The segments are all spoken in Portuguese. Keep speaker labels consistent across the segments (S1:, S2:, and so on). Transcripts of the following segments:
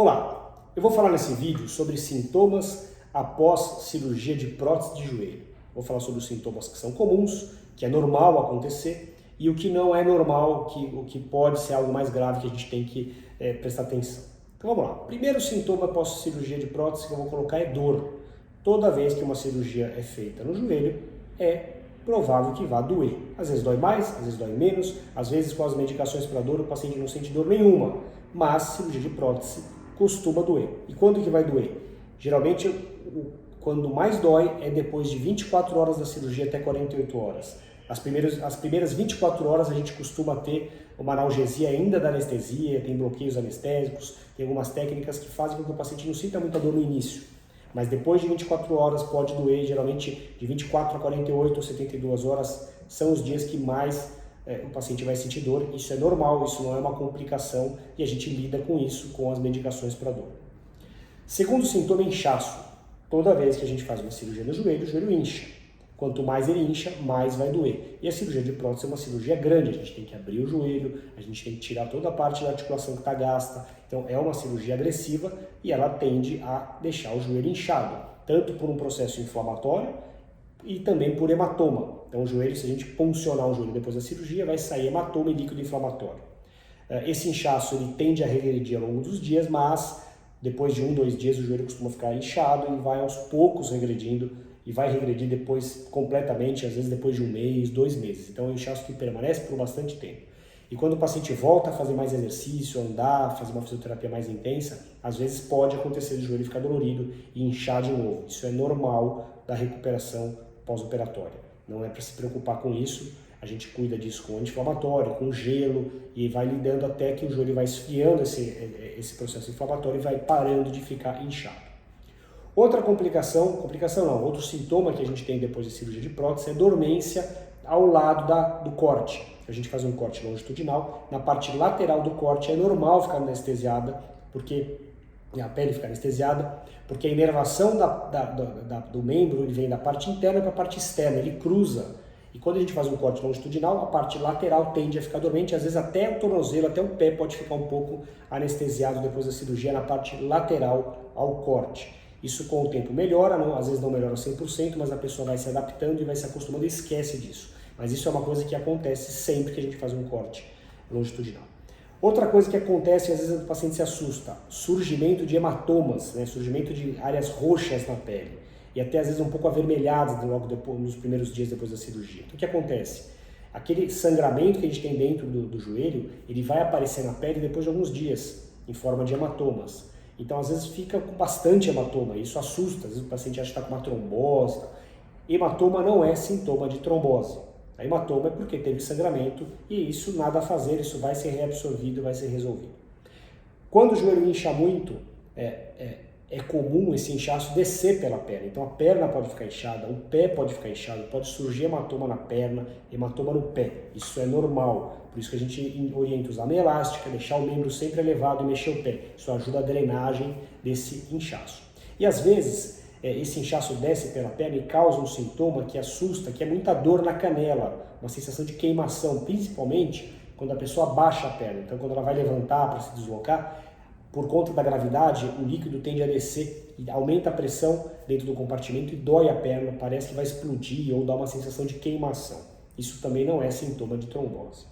S1: Olá, eu vou falar nesse vídeo sobre sintomas após cirurgia de prótese de joelho. Vou falar sobre os sintomas que são comuns, que é normal acontecer, e o que não é normal, o que pode ser algo mais grave que a gente tem que prestar atenção. Então vamos lá. Primeiro sintoma após cirurgia de prótese que eu vou colocar é dor. Toda vez que uma cirurgia é feita no joelho, é provável que vá doer. Às vezes dói mais, às vezes dói menos, às vezes com as medicações para dor o paciente não sente dor nenhuma, mas cirurgia de prótese costuma doer. E quando que vai doer? Geralmente, quando mais dói é depois de 24 horas da cirurgia até 48 horas. As primeiras 24 horas a gente costuma ter uma analgesia ainda da anestesia, tem bloqueios anestésicos, tem algumas técnicas que fazem com que o paciente não sinta muita dor no início. Mas depois de 24 horas pode doer, geralmente de 24 a 48 ou 72 horas são os dias que mais o paciente vai sentir dor. Isso é normal, isso não é uma complicação e a gente lida com isso com as medicações para dor. Segundo sintoma, inchaço. Toda vez que a gente faz uma cirurgia no joelho, o joelho incha. Quanto mais ele incha, mais vai doer. E a cirurgia de prótese é uma cirurgia grande, a gente tem que abrir o joelho, a gente tem que tirar toda a parte da articulação que está gasta. Então é uma cirurgia agressiva e ela tende a deixar o joelho inchado, tanto por um processo inflamatório e também por hematoma. Então o joelho, se a gente puncionar o joelho depois da cirurgia, vai sair hematoma e líquido inflamatório. Esse inchaço ele tende a regredir ao longo dos dias, mas depois de 1, 2 dias o joelho costuma ficar inchado e vai aos poucos regredindo e vai regredir depois completamente, às vezes depois de 1 mês, 2 meses. Então é um inchaço que permanece por bastante tempo. E quando o paciente volta a fazer mais exercício, andar, fazer uma fisioterapia mais intensa, às vezes pode acontecer de o joelho ficar dolorido e inchar de novo. Isso é normal da recuperação pós-operatória. Não é para se preocupar com isso, a gente cuida disso com anti-inflamatório, com gelo e vai lidando até que o joelho vai esfriando esse processo inflamatório e vai parando de ficar inchado. Outra outro sintoma que a gente tem depois de cirurgia de prótese é dormência ao lado do corte. A gente faz um corte longitudinal, na parte lateral do corte é normal ficar anestesiada, porque a pele fica anestesiada, porque a inervação do membro ele vem da parte interna para a parte externa, ele cruza. E quando a gente faz um corte longitudinal, a parte lateral tende a ficar dormente, às vezes até o tornozelo, até o pé pode ficar um pouco anestesiado depois da cirurgia na parte lateral ao corte. Isso com o tempo melhora, às vezes não melhora 100%, mas a pessoa vai se adaptando e vai se acostumando e esquece disso. Mas isso é uma coisa que acontece sempre que a gente faz um corte longitudinal. Outra coisa que acontece, às vezes o paciente se assusta, surgimento de hematomas, surgimento de áreas roxas na pele e até às vezes um pouco avermelhadas logo depois, nos primeiros dias depois da cirurgia. Então o que acontece? Aquele sangramento que a gente tem dentro do joelho, ele vai aparecer na pele depois de alguns dias, em forma de hematomas. Então, às vezes fica com bastante hematoma, isso assusta, às vezes o paciente acha que está com uma trombose. Hematoma não é sintoma de trombose. A hematoma é porque teve sangramento e isso nada a fazer, isso vai ser reabsorvido, vai ser resolvido. Quando o joelho incha muito, é comum esse inchaço descer pela perna. Então a perna pode ficar inchada, o pé pode ficar inchado, pode surgir hematoma na perna, hematoma no pé. Isso é normal. Por isso que a gente orienta usar meia elástica, deixar o membro sempre elevado e mexer o pé. Isso ajuda a drenagem desse inchaço. E às vezes esse inchaço desce pela perna e causa um sintoma que assusta, que é muita dor na canela, uma sensação de queimação, principalmente quando a pessoa baixa a perna. Então quando ela vai levantar para se deslocar, por conta da gravidade, o líquido tende a descer e aumenta a pressão dentro do compartimento e dói a perna, parece que vai explodir ou dá uma sensação de queimação. Isso também não é sintoma de trombose.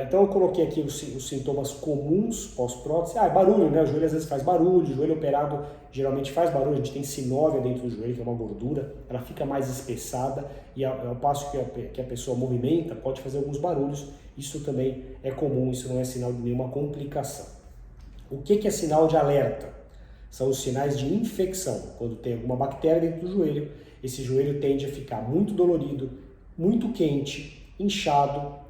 S1: Então eu coloquei aqui os sintomas comuns pós-prótese. Barulho, O joelho às vezes faz barulho, o joelho operado geralmente faz barulho, a gente tem sinóvia dentro do joelho, que é uma gordura, ela fica mais espessada e ao passo que a pessoa movimenta, pode fazer alguns barulhos. Isso também é comum, isso não é sinal de nenhuma complicação. O que é sinal de alerta? São os sinais de infecção. Quando tem alguma bactéria dentro do joelho, esse joelho tende a ficar muito dolorido, muito quente, inchado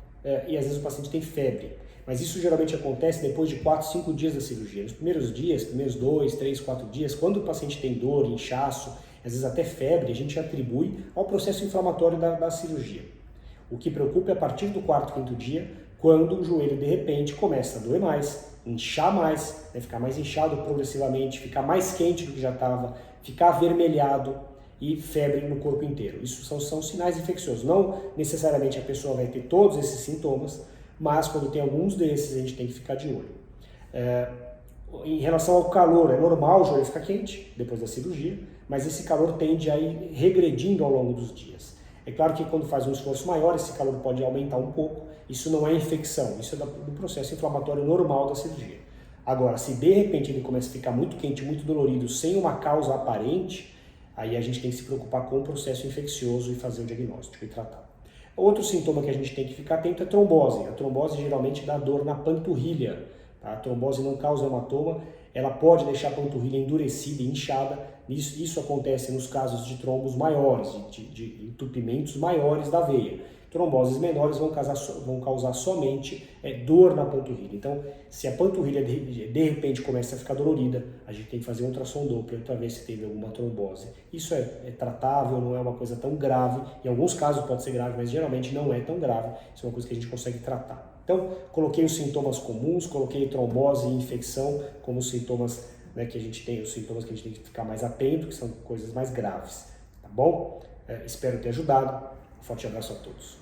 S1: e às vezes o paciente tem febre. Mas isso geralmente acontece depois de 4, 5 dias da cirurgia. Nos primeiros dias, primeiros 2, 3, 4 dias, quando o paciente tem dor, inchaço, às vezes até febre, a gente atribui ao processo inflamatório da cirurgia. O que preocupa é a partir do 4º, 5º dia, quando o joelho de repente começa a doer mais, inchar mais, ficar mais inchado progressivamente, ficar mais quente do que já estava, ficar avermelhado e febre no corpo inteiro. Isso são sinais infecciosos. Não necessariamente a pessoa vai ter todos esses sintomas, mas quando tem alguns desses a gente tem que ficar de olho. Em relação ao calor, é normal o joelho ficar quente depois da cirurgia, mas esse calor tende a ir regredindo ao longo dos dias. É claro que quando faz um esforço maior, esse calor pode aumentar um pouco. Isso não é infecção, isso é do processo inflamatório normal da cirurgia. Agora, se de repente ele começa a ficar muito quente, muito dolorido, sem uma causa aparente, aí a gente tem que se preocupar com o processo infeccioso e fazer o diagnóstico e tratar. Outro sintoma que a gente tem que ficar atento é a trombose. A trombose geralmente dá dor na panturrilha. Tá? A trombose não causa hematoma, ela pode deixar a panturrilha endurecida e inchada. Isso acontece nos casos de trombos maiores, de entupimentos maiores da veia. Tromboses menores vão causar somente dor na panturrilha. Então, se a panturrilha de repente começa a ficar dolorida, a gente tem que fazer um ultrassom Doppler para ver se teve alguma trombose. Isso é tratável, não é uma coisa tão grave. Em alguns casos pode ser grave, mas geralmente não é tão grave. Isso é uma coisa que a gente consegue tratar. Então, coloquei os sintomas comuns, coloquei trombose e infecção como sintomas, né, que a gente tem, os sintomas que a gente tem que ficar mais atento, que são coisas mais graves. Tá bom? Espero ter ajudado. Um forte abraço a todos.